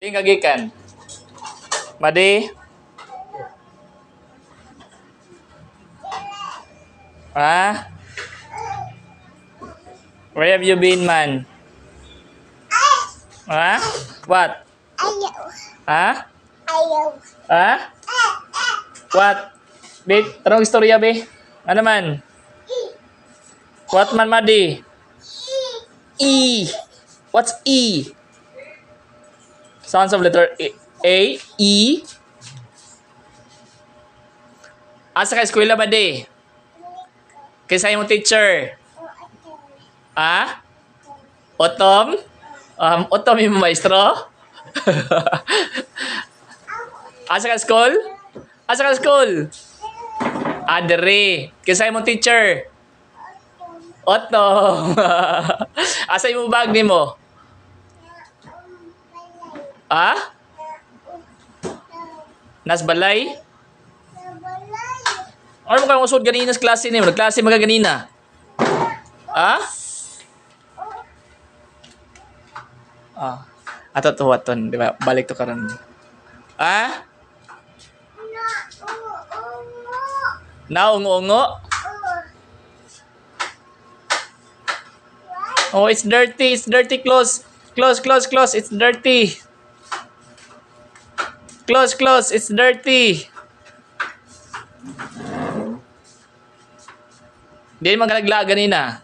Di kagikan. Madi. Ha? Where have you been, man? Ha? What? Ayaw. Ha? Ayaw. Ha? What? Be, tanong istorya, be. Ano man? What man, Madi? E. What's E? Sounds of letter A. E. Asa ka eskwela, Madi? Kaysa yung teacher. Ha? Otom? Otom yung maestro? Asa ka school? Asa ka school? Dere. Kaysa yung teacher. Otom. Asa yung bag ni mo? Ha? Nas balay? Ano mo kayong usod ganina sa klase ni mo? Nagklase mga ganina? Ha? Ato to waton, di ba? Balik to karon. Ha? Naungo-ungo? Oh, it's dirty. It's dirty. Close. Close, close, close. It's dirty. Close, close. It's dirty. Di mo galagla ganina.